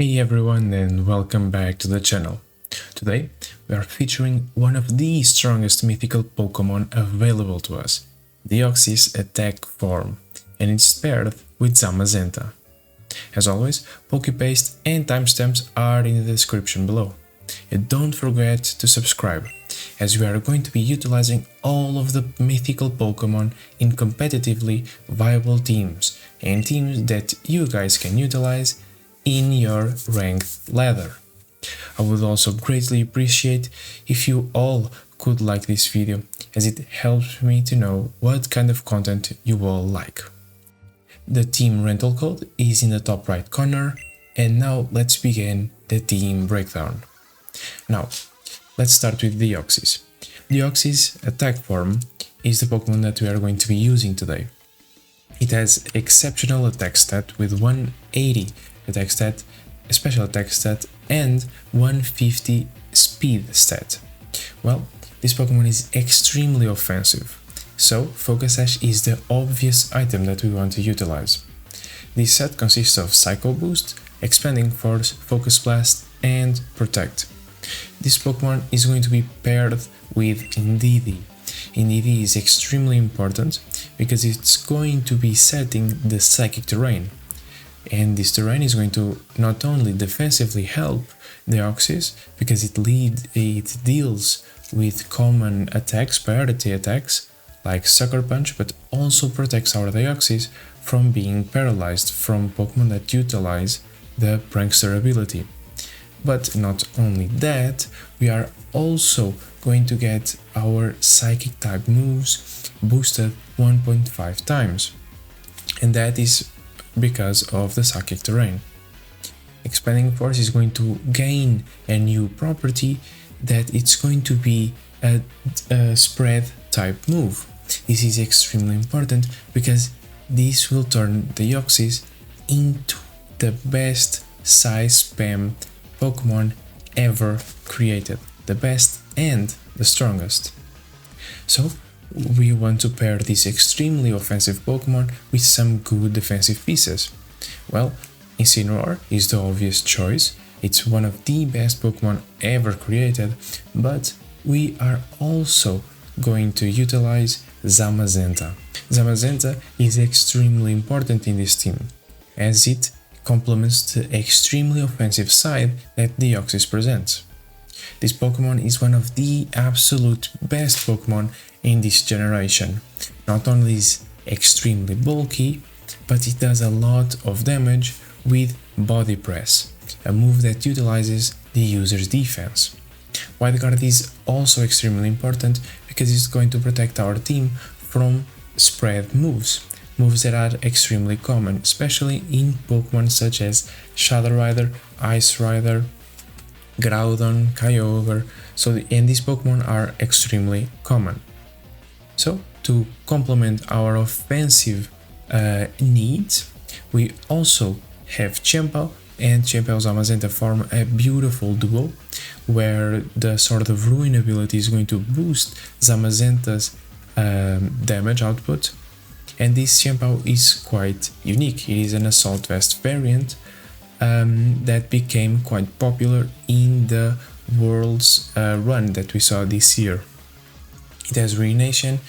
Hey everyone and welcome back to the channel. Today we are featuring one of the strongest mythical Pokémon available to us, Deoxys attack form, and it's paired with Zamazenta. As always, Pokepaste and timestamps are in the description below. And don't forget to subscribe, as we are going to be utilizing all of the mythical Pokémon in competitively viable teams, and teams that you guys can utilize in your ranked ladder. I would also greatly appreciate if you all could like this video, as it helps me to know what kind of content you all like. The team rental code is in the top right corner, and now let's begin the team breakdown. Now, let's start with Deoxys. Deoxys attack form is the Pokemon that we are going to be using today. It has exceptional attack stat with 180 attack stat, special attack stat, and 150 speed stat. Well, this Pokemon is extremely offensive, so Focus Sash is the obvious item that we want to utilize. This set consists of Psycho Boost, Expanding Force, Focus Blast, and Protect. This Pokemon is going to be paired with Indeedee. Indeedee is extremely important because it's going to be setting the Psychic terrain. And this terrain is going to not only defensively help Deoxys, because it deals with common attacks, priority attacks, like Sucker Punch, but also protects our Deoxys from being paralyzed from Pokemon that utilize the Prankster ability. But not only that, we are also going to get our Psychic type moves boosted 1.5 times. And that is because of the Psychic terrain. Expanding Force is going to gain a new property that it's going to be a spread type move. This is extremely important because this will turn Deoxys into the best Psyspam Pokemon ever created, the best and the strongest. So we want to pair this extremely offensive Pokemon with some good defensive pieces. Well, Incineroar is the obvious choice. It's one of the best Pokemon ever created, but we are also going to utilize Zamazenta. Zamazenta is extremely important in this team, as it complements the extremely offensive side that Deoxys presents. This Pokemon is one of the absolute best Pokemon in this generation. Not only is extremely bulky, but it does a lot of damage with Body Press, a move that utilizes the user's defense. Wild Guard is also extremely important because it's going to protect our team from spread moves that are extremely common, especially in Pokemon such as Shadow Rider, Ice Rider, Groudon, Kyogre, and these Pokemon are extremely common. So, to complement our offensive needs, we also have Chempao and Chempao Zamazenta form a beautiful duo, where the Sword of Ruin ability is going to boost Zamazenta's damage output, and this Chempao is quite unique. It is an Assault Vest variant that became quite popular in the World's run that we saw this year. It has Ruination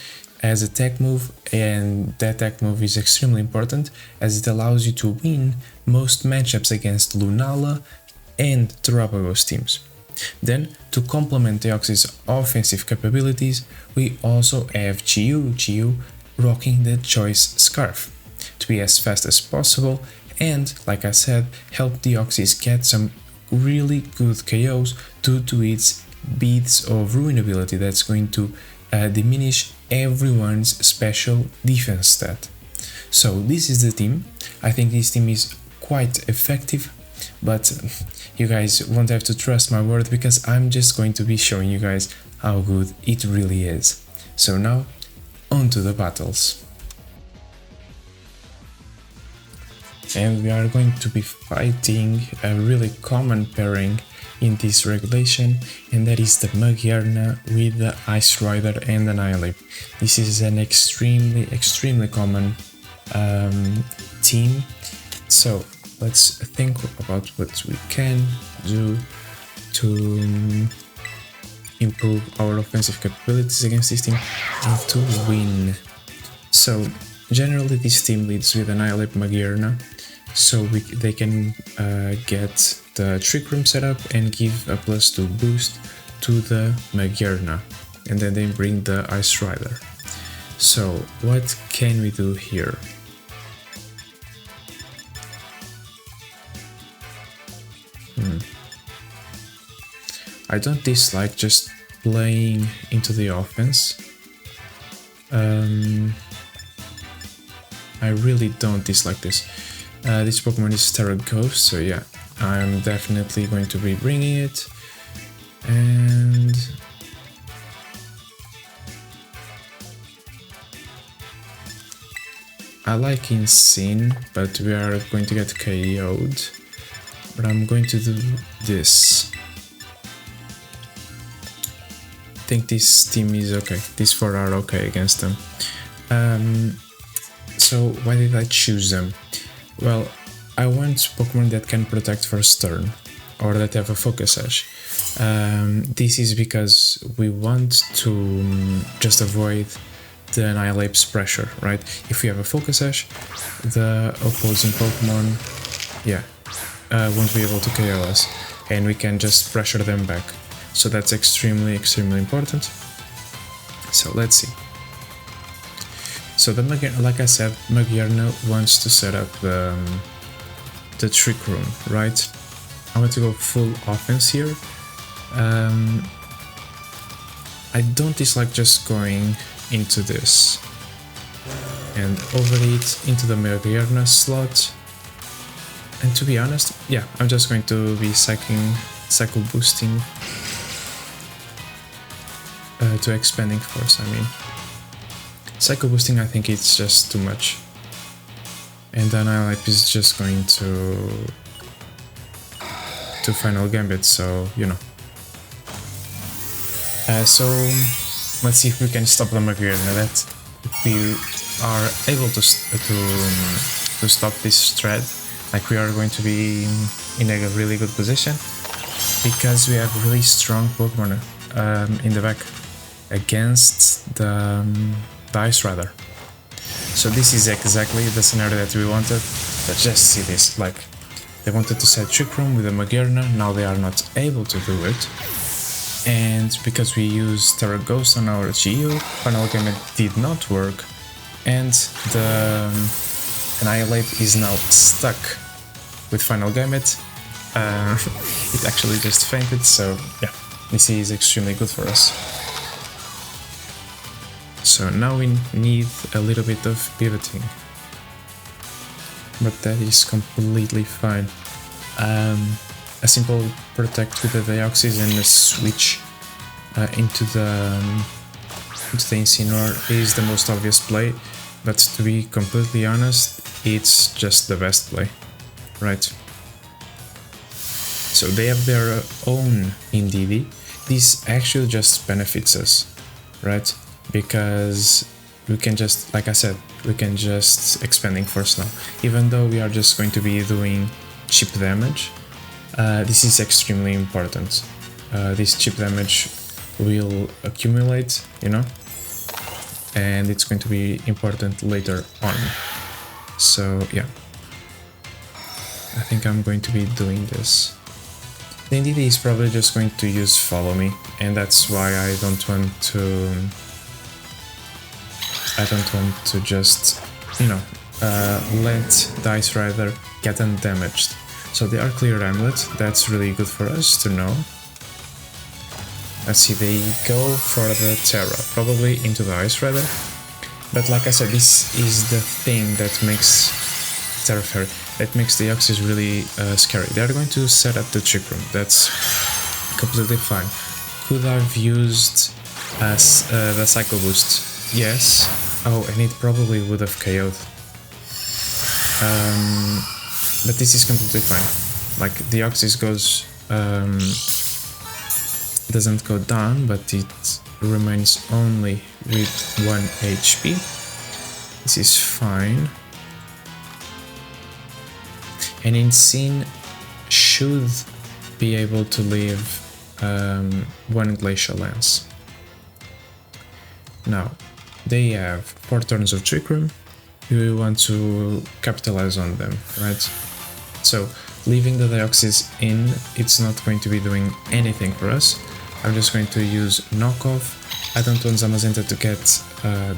as a tech move, and that tech move is extremely important as it allows you to win most matchups against Lunala and Terrapagos teams. Then, to complement Deoxys' offensive capabilities, we also have Chiyu rocking the Choice Scarf to be as fast as possible and, like I said, help Deoxys get some really good KOs due to its Beads of Ruin ability that's going to diminish everyone's special defense stat. So this is the team. I think this team is quite effective, but you guys won't have to trust my word because I'm just going to be showing you guys how good it really is. So now, on to the battles. And we are going to be fighting a really common pairing in this regulation, and that is the Magearna with the Ice Rider and Annihilate. This is an extremely common team. So let's think about what we can do to improve our offensive capabilities against this team and to win. So generally this team leads with Annihilate Magearna, so they can get the Trick Room set up and give a +2 boost to the Magearna, and then they bring the Ice Rider. So what can we do here? I don't dislike just playing into the offense. I really don't dislike this. This Pokemon is Terra Ghost, so yeah, I'm definitely going to be bringing it. And I like Insane, but we are going to get KO'd. But I'm going to do this. I think this team is okay. These four are okay against them. So why did I choose them? Well, I want Pokemon that can protect first turn, or that have a Focus Sash. This is because we want to just avoid the Annihilape's pressure, right? If we have a Focus Sash, the opposing Pokemon, won't be able to KO us, and we can just pressure them back. So that's extremely important. So let's see. So the like I said, Magearna wants to set up the Trick Room, right? I want to go full offense here. I don't dislike just going into this and overeat into the Magearna slot. And to be honest, yeah, I'm just going to be cycle boosting to Expanding Force, I mean. Cycle boosting, I think it's just too much. And then Annihilate is just going to Final Gambit, so, you know. So, let's see if we can stop the Magearna. That if we are able to stop this thread, like we are going to be in a really good position, because we have really strong Pokemon in the back against the Ice Rider. So this is exactly the scenario that we wanted. But just see this, like, they wanted to set Trick Room with the Magearna, now they are not able to do it. And because we used Terra Ghost on our GU, Final Gambit did not work, and the Annihilate is now stuck with Final Gambit. It actually just fainted, so yeah, this is extremely good for us. So now we need a little bit of pivoting, but that is completely fine. A simple protect with the Deoxys and a switch into the Incineroar is the most obvious play, but to be completely honest, it's just the best play, right? So they have their own Indeedee. This actually just benefits us, right? Because we can just, like I said, we can just Expanding Force now. Even though we are just going to be doing chip damage, this is extremely important. This chip damage will accumulate, you know, and it's going to be important later on. So yeah, I think I'm going to be doing this. The Indeedee is probably just going to use Follow Me, and that's why I don't want to just, you know, let the Ice Rider get undamaged. So they are Clear Amulet, that's really good for us to know. Let's see, they go for the Terra, probably into the Ice Rider. But like I said, this is the thing that makes Terra Fairy, that makes the Deoxys really scary. They are going to set up the Trick Room, that's completely fine. Could I have used the Cycle Boost? Yes. Oh, and it probably would have KO'd. But this is completely fine. Like, the Deoxys goes, doesn't go down, but it remains only with 1 HP. This is fine. and Insane should be able to leave one Glacial Lance. Now, they have 4 turns of Trick Room. We want to capitalize on them, right? So, leaving the Deoxys in, it's not going to be doing anything for us. I'm just going to use Knockoff. I don't want Zamazenta to get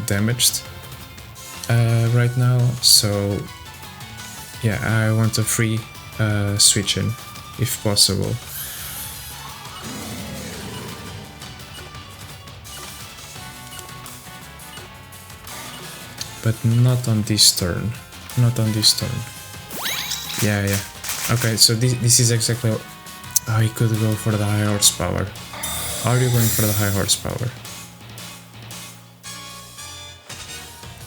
damaged right now, so yeah, I want a free switch in, if possible. But not on this turn. Not on this turn. Yeah, yeah. Okay, so this is exactly... Oh, he could go for the high horsepower. Are you going for the high horsepower?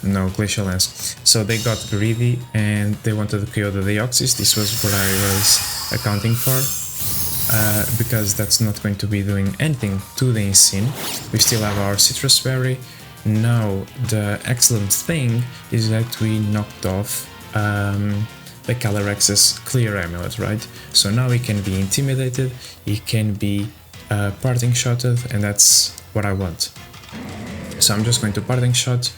No, Glacial Lance. So they got greedy and they wanted to KO the Deoxys. This was what I was accounting for. Because that's not going to be doing anything to the Insane. We still have our Citrus Berry. Now, the excellent thing is that we knocked off the Calyrex's Clear Amulet, right? So now he can be intimidated, he can be parting shotted, and that's what I want. So I'm just going to parting shot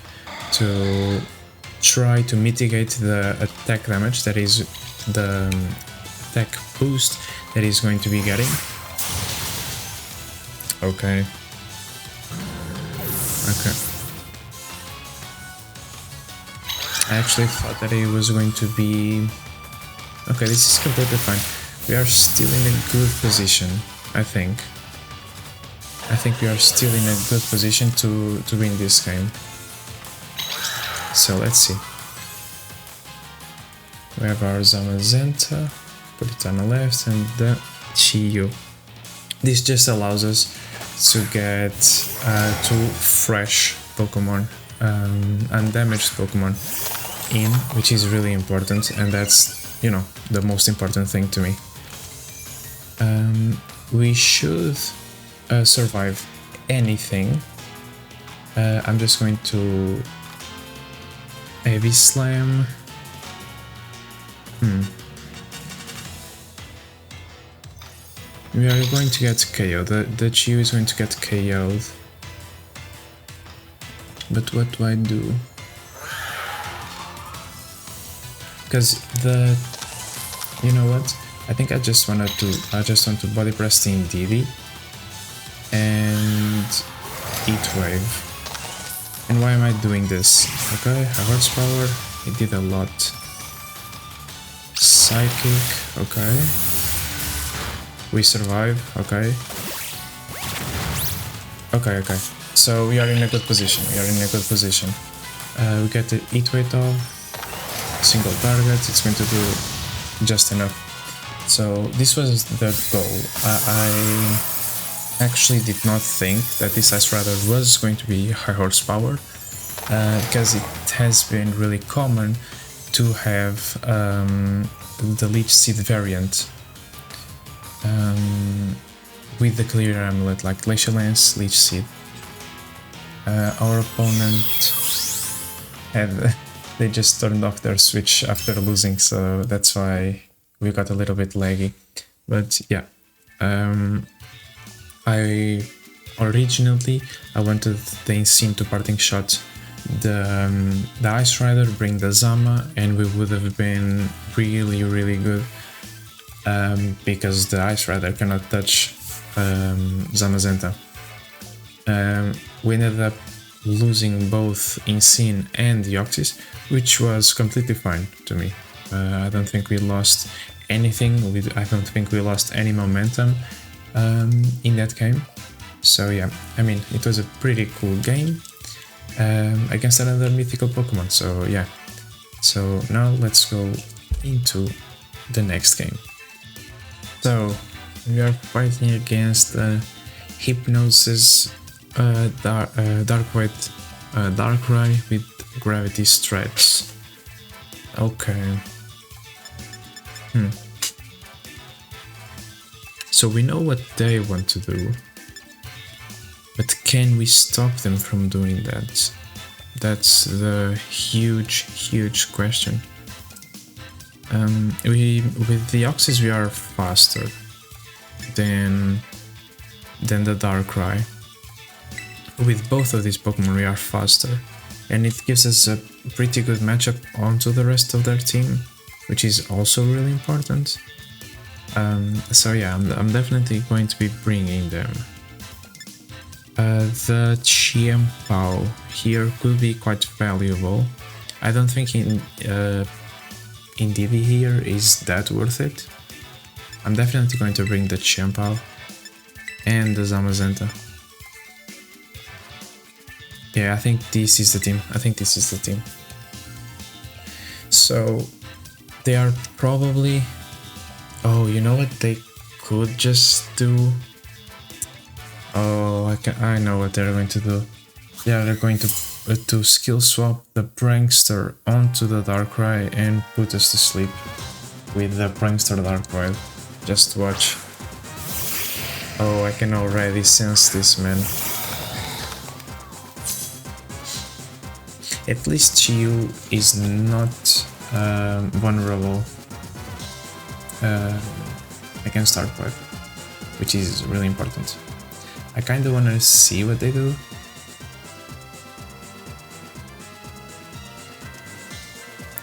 to try to mitigate the attack damage, that is the attack boost that he's going to be getting. Okay. Okay. I actually thought that it was going to be... Okay, this is completely fine. We are still in a good position, I think. I think we are still in a good position to win this game. So let's see. We have our Zamazenta, put it on the left, and the Chiyu. This just allows us to get 2 fresh Pokemon, undamaged Pokemon in, which is really important, and that's, you know, the most important thing to me. We should survive anything. I'm just going to Heavy Slam. We are going to get KO'd. The Chiyu is going to get KO'd. But what do I do? Because you know what? I think I just want to body press the Indeedee and Heat Wave. And why am I doing this? Okay, high horsepower, it did a lot. Psychic, okay. We survive, okay. Okay. So we are in a good position, we get the Heat Wave off. Single target, it's going to do just enough. So this was the goal. I actually did not think that this Ice Rider was going to be high horsepower, because it has been really common to have the Leech Seed variant with the Clear Amulet, like Glacial Lance, Leech Seed. Our opponent had... They just turned off their switch after losing, so that's why we got a little bit laggy. But yeah, I wanted the Insane to parting shot the Ice Rider, bring the Zama, and we would have been really good, because the Ice Rider cannot touch Zamazenta. We ended up losing both Insane and Deoxys, which was completely fine to me. I don't think we lost anything, I don't think we lost any momentum in that game. So yeah, I mean, it was a pretty cool game against another mythical Pokemon, so yeah. So now let's go into the next game. So we are fighting against Hypnosis Darkrai with Gravity Stretch. Okay. So we know what they want to do, but can we stop them from doing that? That's the huge question. With the Deoxys we are faster than the Darkrai. With both of these Pokemon we are faster, and it gives us a pretty good matchup onto the rest of their team, which is also really important. So yeah, I'm definitely going to be bringing them. The Chiempao here could be quite valuable. I don't think Indivi here is that worth it. I'm definitely going to bring the Chiempao and the Zamazenta. Yeah, I think this is the team. So they are probably... Oh, you know what they could just do? Oh, I know what they're going to do. Yeah, they're going to skill swap the Prankster onto the Darkrai and put us to sleep with the Prankster Darkrai. Just watch. Oh, I can already sense this, man. At least Chiyu is not vulnerable against Darkrai, which is really important. I kinda wanna see what they do.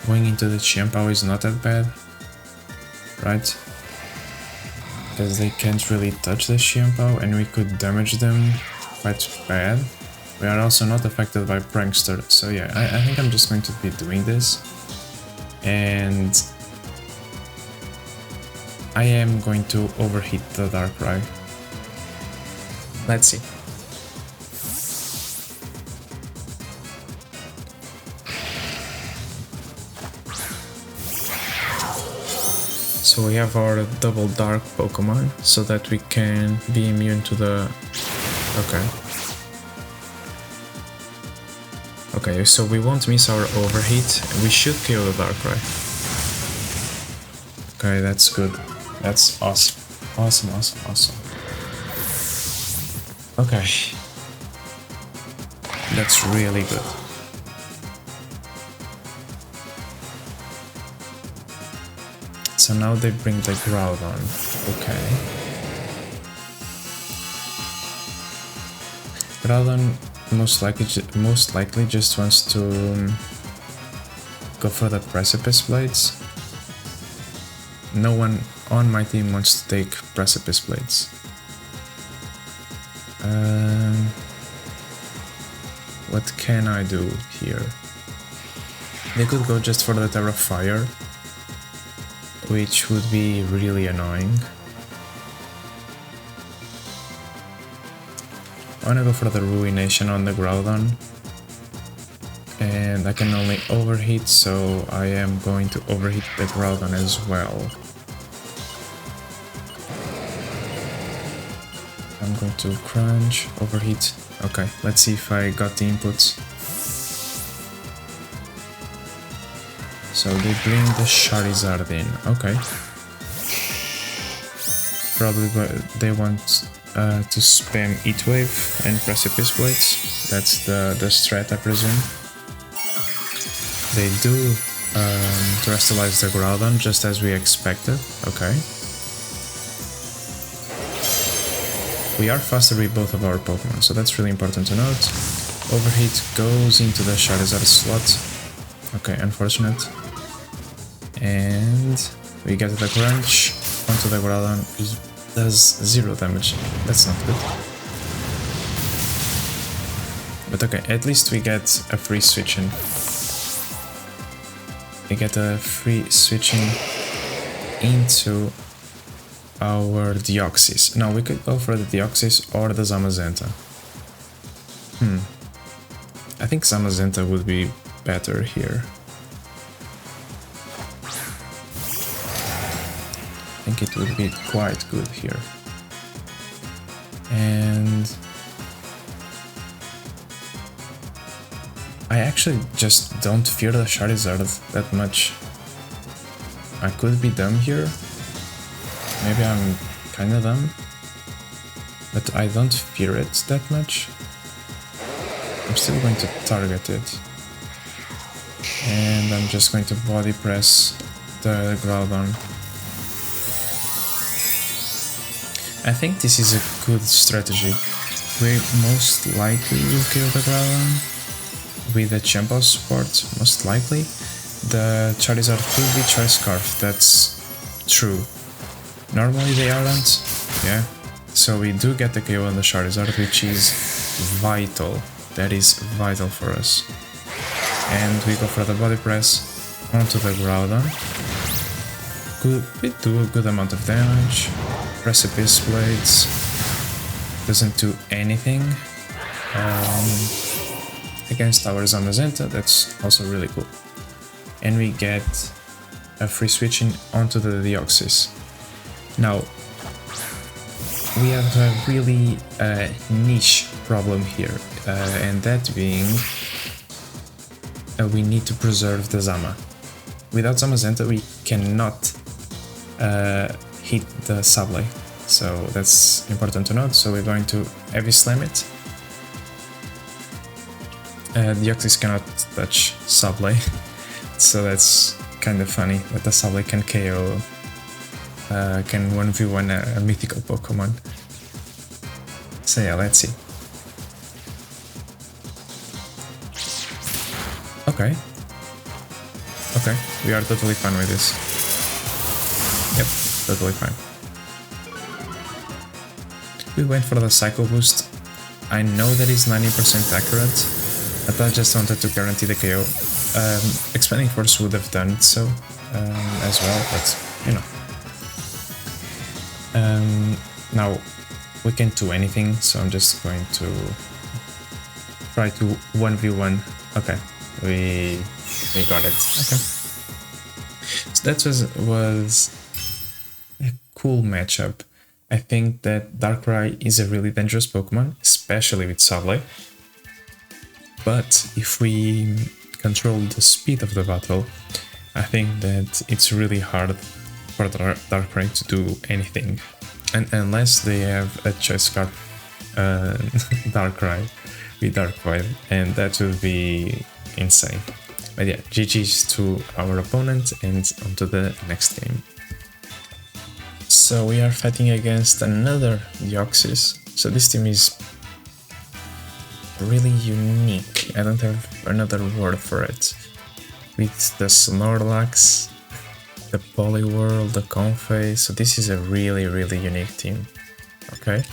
Going into the Chiempao is not that bad, right? Because they can't really touch the Chiempao and we could damage them quite bad. We are also not affected by Prankster, so yeah, I think I'm just going to be doing this. And I am going to overheat the Darkrai. Let's see. So we have our double dark Pokemon so that we can be immune to the... Okay, so we won't miss our overheat. We should kill the Darkrai. Okay, that's good. That's awesome. Awesome. Okay. That's really good. So now they bring the Groudon. Okay. Groudon most likely just wants to go for the Precipice Blades. No one on my team wants to take Precipice Blades. What can I do here? They could go just for the Terra Fire, which would be really annoying. I wanna go for the Ruination on the Groudon, and I can only overheat, so I am going to overheat the Groudon as well. I'm going to crunch, overheat. Okay, let's see if I got the inputs. So they bring the Charizard in, okay. Probably they want to spam Heat Wave and Precipice Blades. That's the strat, I presume. They do terrestrialize the Groudon just as we expected, okay. We are faster with both of our Pokemon, so that's really important to note. Overheat goes into the Charizard slot. Okay, unfortunate. And we get the crunch onto the Groudon. He does 0 damage. That's not good. But okay, at least we get a free switching. We get a free switching into our Deoxys. No, we could go for the Deoxys or the Zamazenta. I think Zamazenta would be better here. I think it would be quite good here. And I actually just don't fear the Charizard that much. I could be dumb here. Maybe I'm kinda dumb. But I don't fear it that much. I'm still going to target it. And I'm just going to body press the Groudon. I think this is a good strategy. We most likely will kill the Groudon with the Champo support, most likely. The Charizard could be Choice Scarf, that's true. Normally they aren't, yeah. So we do get the KO on the Charizard, which is vital. That is vital for us. And we go for the Body Press onto the Groudon. We do a good amount of damage. Precipice Blades doesn't do anything against our Zamazenta, that's also really cool. And we get a free switching onto the Deoxys. Now, we have a really niche problem here, and that being we need to preserve the Zama. Without Zamazenta we cannot hit the Sableye, so that's important to note. So we're going to Heavy Slam it. Deoxys cannot touch Sableye, so that's kind of funny that the Sableye can KO, can 1v1 a mythical Pokemon. So yeah, let's see. Okay, we are totally fine with this. Yep, totally fine. We went for the Psycho Boost. I know that is 90% accurate, but I just wanted to guarantee the KO. Expanding Force would have done so as well, but you know. Now we can't do anything, so I'm just going to try to 1v1. Okay, we got it. Okay, so that was a cool matchup. I think that Darkrai is a really dangerous Pokemon, especially with Sableye. But if we control the speed of the battle, I think that it's really hard for Darkrai to do anything. And unless they have a Choice Scarf Darkrai with Dark Void, and that would be insane. But yeah, GG's to our opponent and on to the next game. So we are fighting against another Deoxys. So this team is really unique. I don't have another word for it. With the Snorlax, the Poliwhirl, the Comfey. So this is a really unique team. Okay.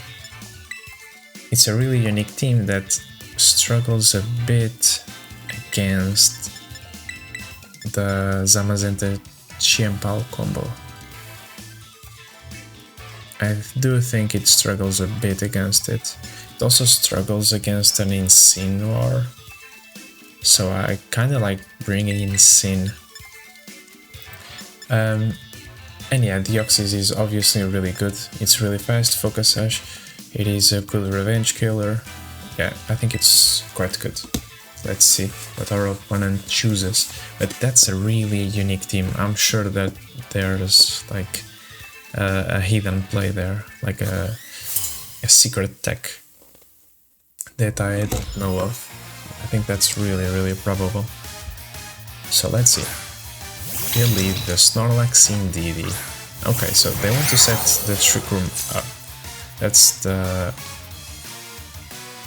It's a really unique team that struggles a bit against the Zamazenta Chiempao combo. I do think it struggles a bit against it. It also struggles against an Incineroar. So I kinda like bringing in Sin. And yeah, Deoxys is obviously really good. It's really fast, Focus Sash. It is a good revenge killer. Yeah, I think it's quite good. Let's see what our opponent chooses. But that's a really unique team. I'm sure that there's like a hidden play there, like a secret tech that I don't know of. I think that's really probable. So let's see. We leave the Snorlax in DD. Okay, so they want to set the Trick Room up. That's the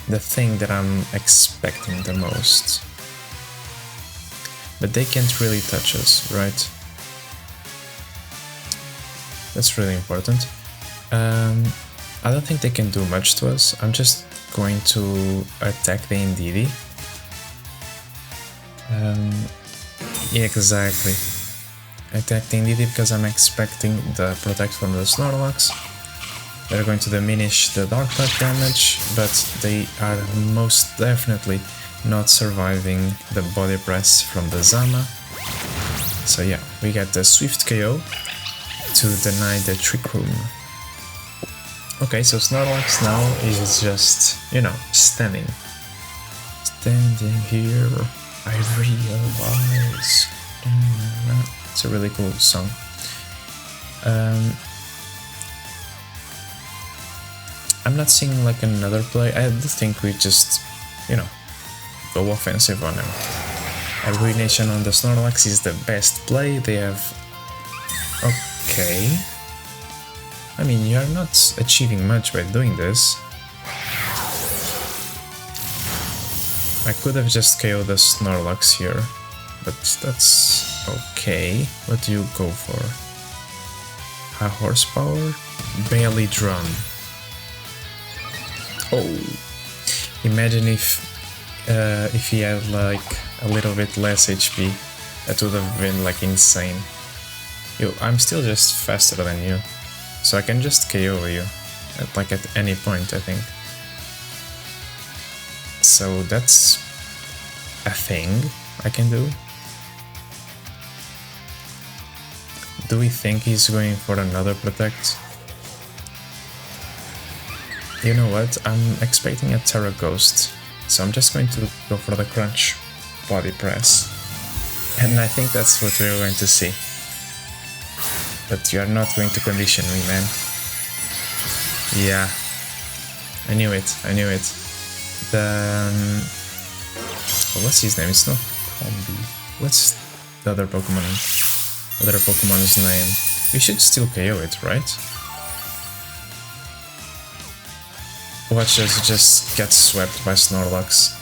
thing that I'm expecting the most. But they can't really touch us, right? That's really important. I don't think they can do much to us. I'm just going to attack the Indeedee. Yeah, exactly. Attack the Indeedee because I'm expecting the Protect from the Snorlax. They're going to diminish the Dark type damage, but they are most definitely not surviving the Body Press from the Zama. So yeah, we get the Swift KO to deny the Trick Room. Okay, so Snorlax now is just, you know, standing. Standing here, I realize. It's a really cool song. I'm not seeing like another play. I do think we just, you know, go offensive on him. A Ruination on the Snorlax is the best play. They have Okay. I mean, you're not achieving much by doing this. I could have just KO'd the Snorlax here, but that's okay. What do you go for? High horsepower? Barely Drum. Oh, imagine if he had like a little bit less HP. That would have been like insane. Yo, I'm still just faster than you, so I can just KO you at any point, I think. So that's a thing I can do. Do we think he's going for another Protect? You know what, I'm expecting a Terra Ghost, so I'm just going to go for the Crunch Body Press. And I think that's what we're going to see. But you're not going to condition me, man. Yeah. I knew it. What's his name? It's not Combi. What's the other Pokemon's name? We should still KO it, right? Watch us just get swept by Snorlax.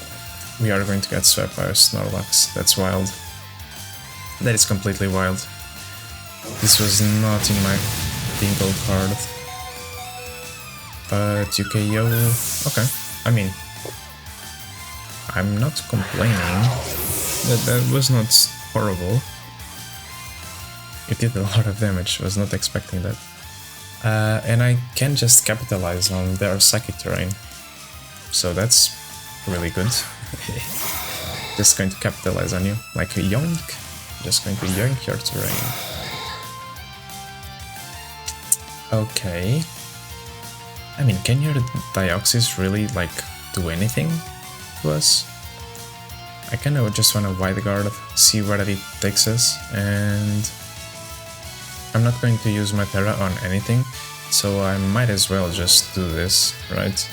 We are going to get swept by Snorlax. That's wild. That is completely wild. This was not in my bingo card. But you KO... Okay. I mean, I'm not complaining. That was not horrible. It did a lot of damage, was not expecting that. And I can just capitalize on their Psychic terrain. So that's really good. Just going to capitalize on you, like a yoink. Just going to yoink your terrain. Okay. I mean, can your Deoxys really, like, do anything to us? I kinda just wanna Wide Guard, see where it takes us, and I'm not going to use my Terra on anything, so I might as well just do this, right?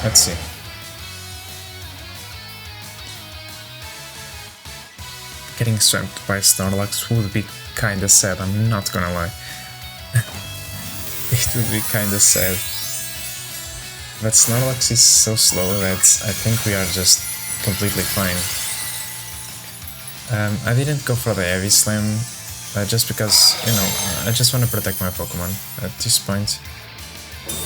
Let's see. Getting swamped by Snorlax would be kinda sad, I'm not gonna lie. It would be kinda sad. But Snorlax is so slow that I think we are just completely fine. I didn't go for the Heavy Slam, just because, you know, I just want to protect my Pokemon at this point.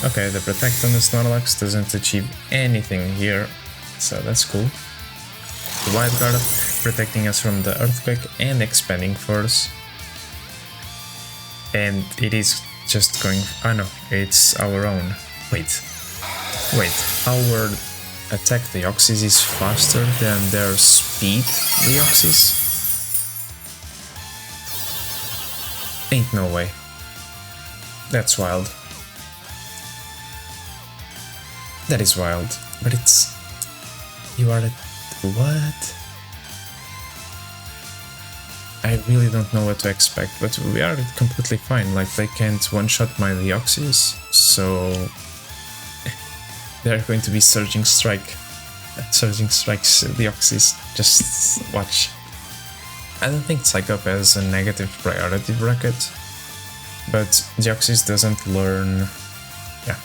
Okay, the Protect on the Snorlax doesn't achieve anything here, so that's cool. The Wide Guard protecting us from the Earthquake and Expanding Force. And it is just going... oh no, it's our own. Wait, our attack Deoxys is faster than their speed Deoxys? Ain't no way. That's wild. That is wild. But it's... you are at... what? I really don't know what to expect, but we are completely fine. Like, they can't one-shot my Deoxys, so... they're going to be Surging Strike. Surging Strikes Deoxys. Just watch. I don't think Psycho has a negative priority bracket, but Deoxys doesn't learn... yeah,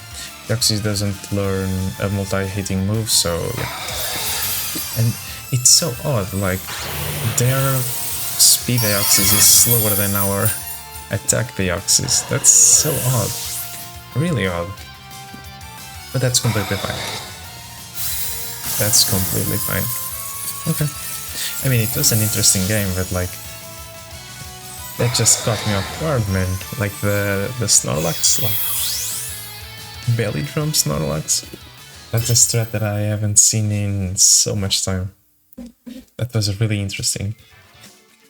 Deoxys doesn't learn a multi-hitting move, so yeah. And it's so odd, like, their speed Deoxys is slower than our attack Deoxys. That's so odd. Really odd. But that's completely fine. That's completely fine. Okay. I mean, it was an interesting game, but like... that just caught me off guard, man. Like the Snorlax, like... belly drum Snorlax. That's a strat that I haven't seen in so much time. That was really interesting.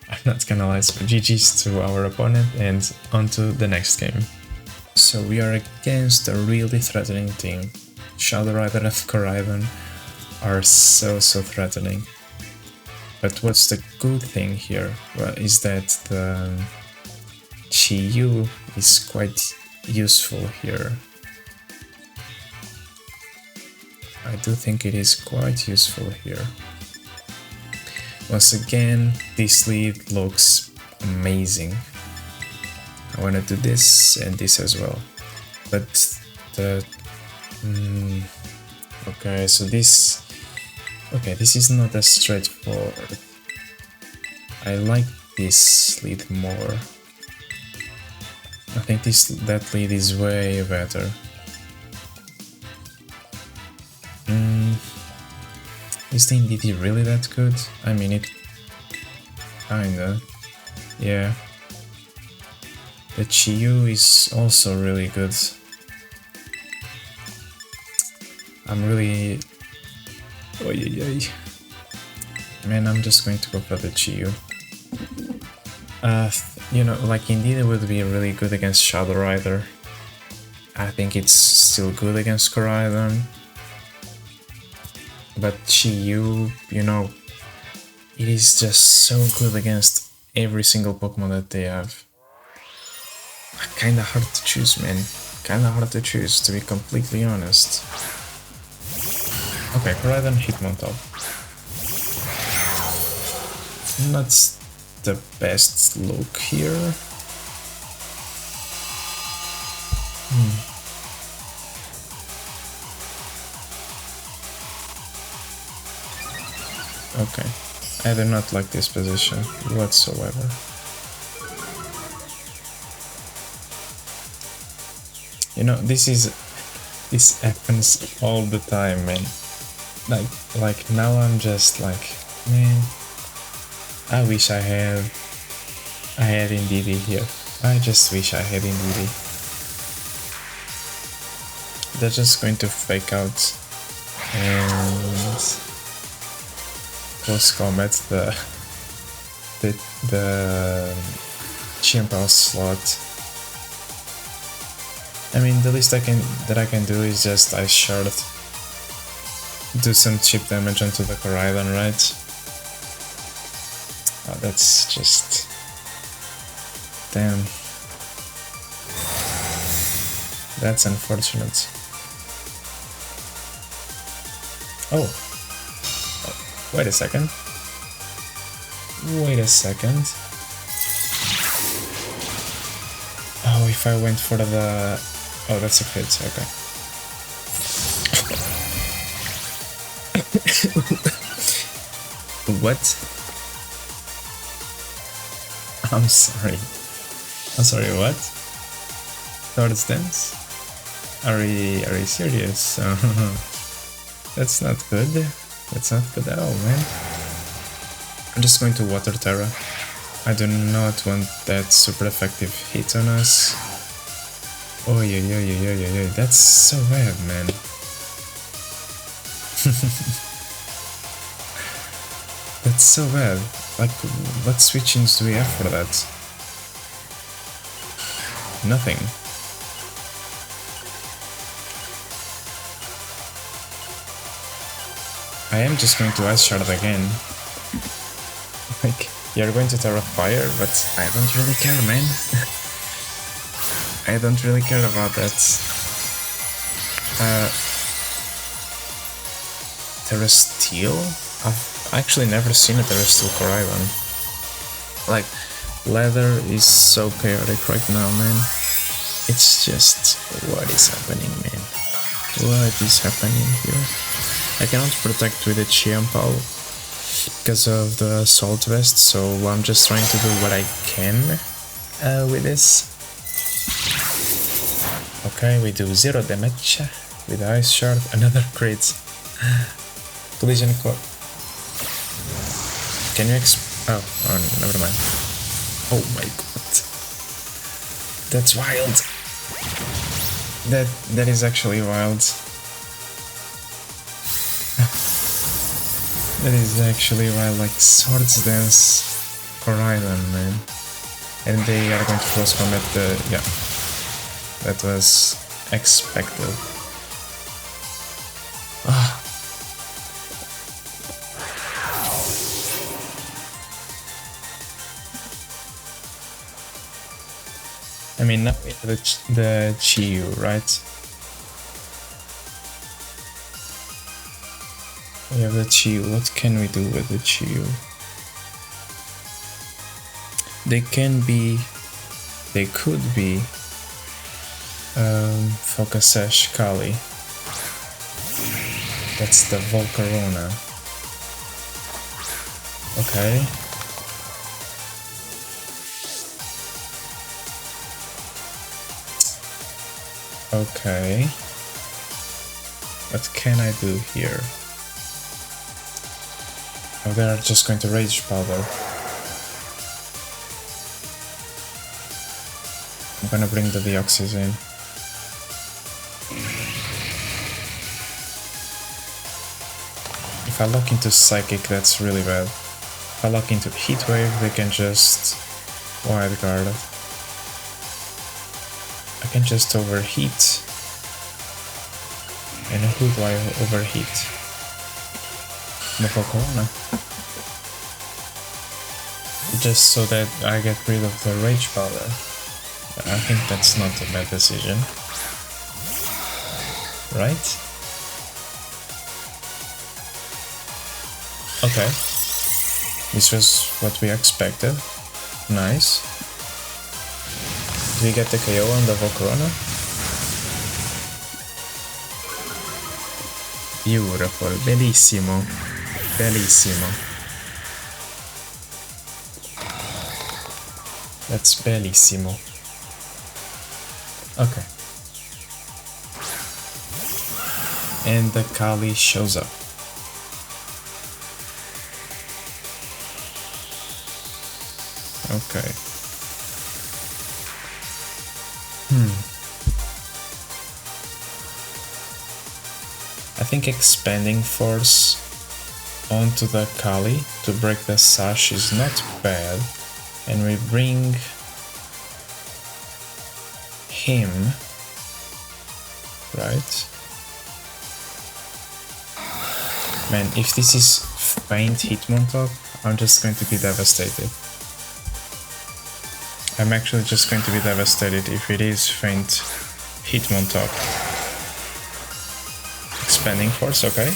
I'm not gonna lie, so GG's to our opponent and on to the next game. So we are against a really threatening team. Shadow Rider and Koraidon are so threatening. But what's the good thing here? Well, is that the Chi-Yu is quite useful here. I do think it is quite useful here. Once again, this lead looks amazing. I want to do this and this as well, but the okay, so this is not as straightforward. I like this lead more. I think that lead is way better. Is the Indeedee really that good? I mean, it kinda, yeah. The Chiyu is also really good. I'm really... Man, I'm just going to go for the Chiyu. You know, like Indeedee would be really good against Shadow Rider. I think it's still good against Koraidon. But Chiyu, you know, it is just so good against every single Pokemon that they have. Kinda hard to choose, man. Kinda hard to choose, to be completely honest. Okay, Koraidon Hitmontop. Not the best look here. Okay, I do not like this position whatsoever. You know, this happens all the time, man. Like now I'm just like, man, I wish I had Indeedee here. I just wish I had Indeedee. They're just going to fake out and close combat the Chimpao slot. I mean, the least I can do is just Ice Shard, do some chip damage onto the Koraidon, right? Oh, that's just... damn. That's unfortunate. Oh, wait a second. Wait a second. Oh, if I went for the... oh, that's a crit, okay. What? I'm sorry. I'm sorry, what? Swords Dance? Are we serious? That's not good. That's not good at all, man. I'm just going to Water Terra. I do not want that super effective hit on us. Oh, yeah, that's so bad, man. That's so bad. Like, what switch-ins do we have for that? Nothing. I am just going to Ice Shard again. Like, you're going to Terra Fire, but I don't really care, man. I don't really care about that. Terra Steel? I've actually never seen a Terra Steel Koraidon. Like, Leather is so chaotic right now, man. It's just... what is happening, man? What is happening here? I cannot protect with a Chiampao because of the Assault Vest, so I'm just trying to do what I can with this. Okay, we do 0 damage with Ice Shard, another crit. Collision Core. Can you oh, never mind. Oh my god. That's wild. That is actually wild. That is actually wild, like Swords Dance Koraidon, man. And they are going to close combat the... yeah. That was expected. Ah. I mean, now we have the Chiyu, right? We have the Chiyu. What can we do with the Chiyu? they could be Focus Sash Kali. That's the Volcarona. Okay. Okay. What can I do here? Oh, they're just going to Rage Powder. I'm gonna bring the Deoxys in. If I lock into Psychic, that's really bad. If I lock into Heat Wave, they can just Wild Guard it. I can just overheat. And who do I overheat? The Pokémon. Just so that I get rid of the Rage Powder. I think that's not a bad decision. Right? Okay. This was what we expected. Nice. Do we get the KO on the Volcarona? Beautiful. Bellissimo. Bellissimo. That's bellissimo. Okay. And the Kali shows up. Okay. I think expanding force onto the Kali to break the sash is not bad. And we bring him, right? Man, if this is faint Hitmontop, I'm just going to be devastated. I'm actually just going to be devastated if it is faint Hitmontop. Expanding force, okay.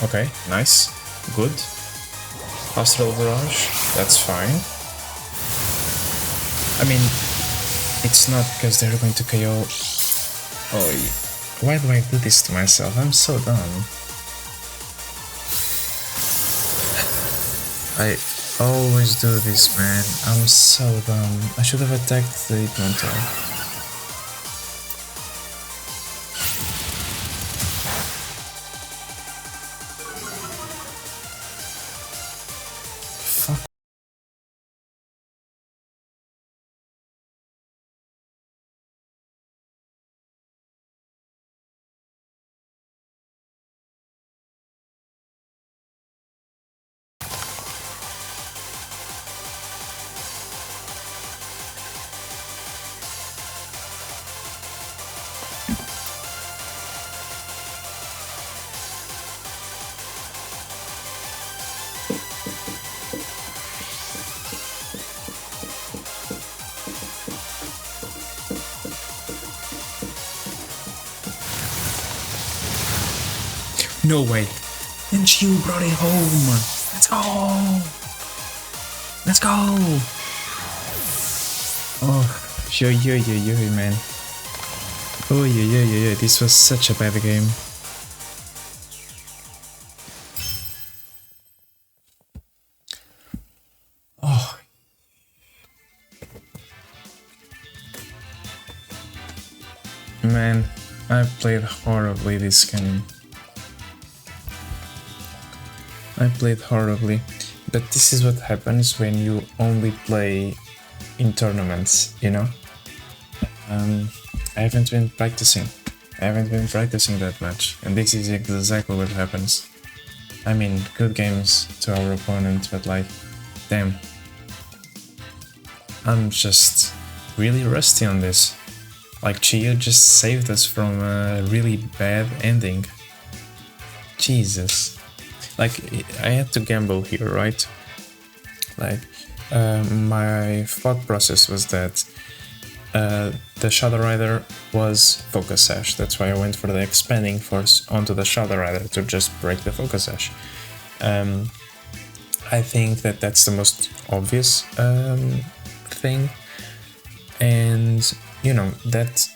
Okay, nice, good. Astral Barrage, that's fine. I mean, it's not because they're going to KO. Oh, why do I do this to myself? I'm so dumb. I always do this, man. I'm so dumb. I should have attacked the Hitmontop. No way. And you brought it home. Let's go. Let's go. Oh, yo, man. Oh, yeah. This was such a bad game. Oh. Man, I played horribly this game. I played horribly, but this is what happens when you only play in tournaments, you know? I haven't been practicing. That much, and this is exactly what happens. I mean, good games to our opponent, but like, damn. I'm just really rusty on this. Like, Chio just saved us from a really bad ending. Jesus. Like, I had to gamble here, right? Like, my thought process was that the Shadow Rider was Focus Sash. That's why I went for the expanding force onto the Shadow Rider to just break the Focus Sash. I think that that's the most obvious thing, and you know that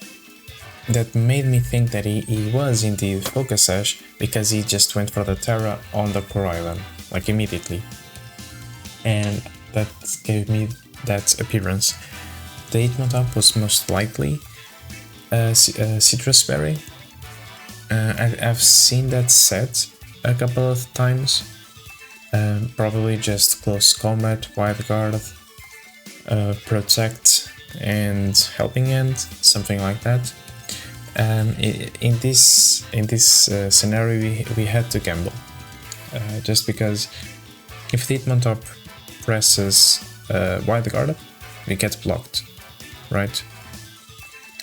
made me think that he was indeed Focus Sash, because he just went for the Terra on the Koraidon, like immediately, and that gave me that appearance. The Hitmontop was most likely Citrus Berry. I've seen that set a couple of times. Probably just close combat, wide guard, protect, and helping hand, something like that. In this scenario, we had to gamble, just because if the Hitmontop presses wide guard, we get blocked, right?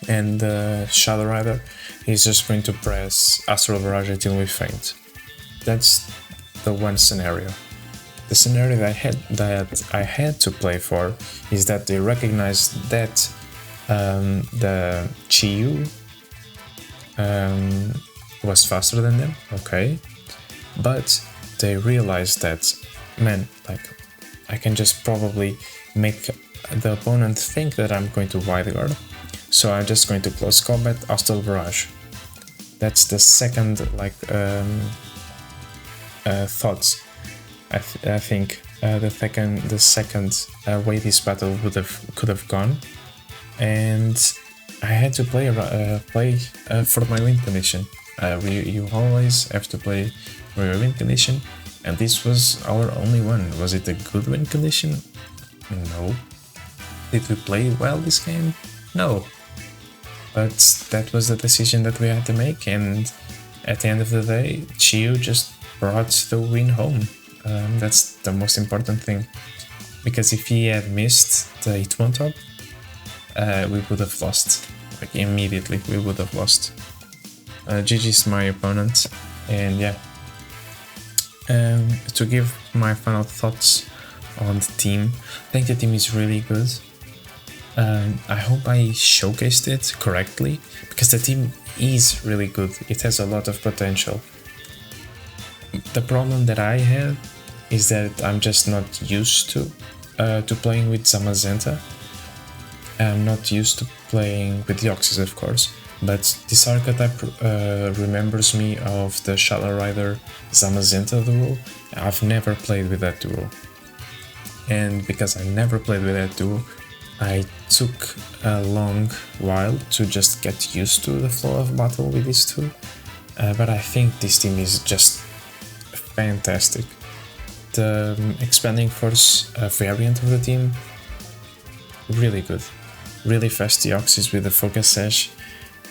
And Shadow Rider is just going to press Astral Barrage until we faint. That's the one scenario. The scenario that I had to play for is that they recognized that the Chi-Yu was faster than them, okay, but they realized that, man, like, I can just probably make the opponent think that I'm going to wide guard, so I'm just going to close combat, Astral Barrage. That's the second, like, thoughts. I think the second way this battle could have gone, and I had to play for my win condition. You always have to play for your win condition, and this was our only one. Was it a good win condition? No. Did we play well this game? No. But that was the decision that we had to make, and at the end of the day, Chi-Yu just brought the win home. That's the most important thing, because if he had missed the Hitmontop, we would have lost. Like, immediately, we would have lost. GG's my opponent, and yeah. To give my final thoughts on the team, I think the team is really good. I hope I showcased it correctly, because the team is really good. It has a lot of potential. The problem that I have is that I'm just not used to playing with Zamazenta. I'm not used to playing with Deoxys, of course, but this archetype remembers me of the Shadow Rider Zamazenta duo. I've never played with that duo, and because I never played with that duo, I took a long while to just get used to the flow of battle with these two, but I think this team is just fantastic. The Expanding Force variant of the team, really good. Really fast Deoxys with the Focus Sash.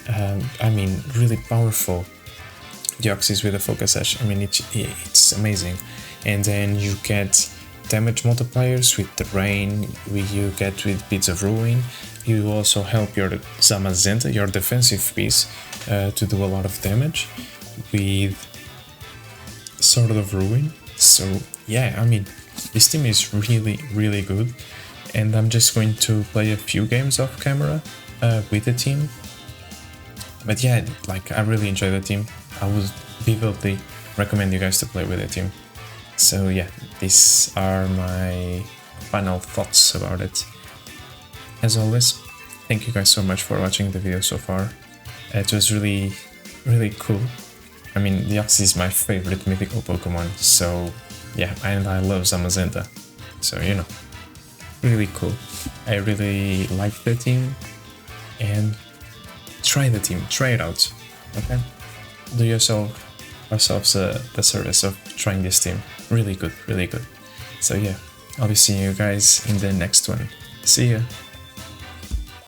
I mean, really powerful Deoxys with the Focus Sash. I mean, it's amazing. And then you get damage multipliers with the rain, you get with Beads of Ruin. You also help your Zamazenta, your defensive piece, to do a lot of damage with Sword of Ruin. So yeah, I mean, this team is really, really good, and I'm just going to play a few games off camera with the team. But yeah, like, I really enjoy the team. I would vividly recommend you guys to play with the team. So yeah, these are my final thoughts about it. As always, thank you guys so much for watching the video so far. It was really, really cool. I mean, Deoxys is my favorite mythical Pokemon, so yeah, and I love Zamazenta, so you know, really cool. I really like the team, and try the team, try it out, okay? Do ourselves the service of trying this team. Really good, really good. So yeah, I'll be seeing you guys in the next one. See ya!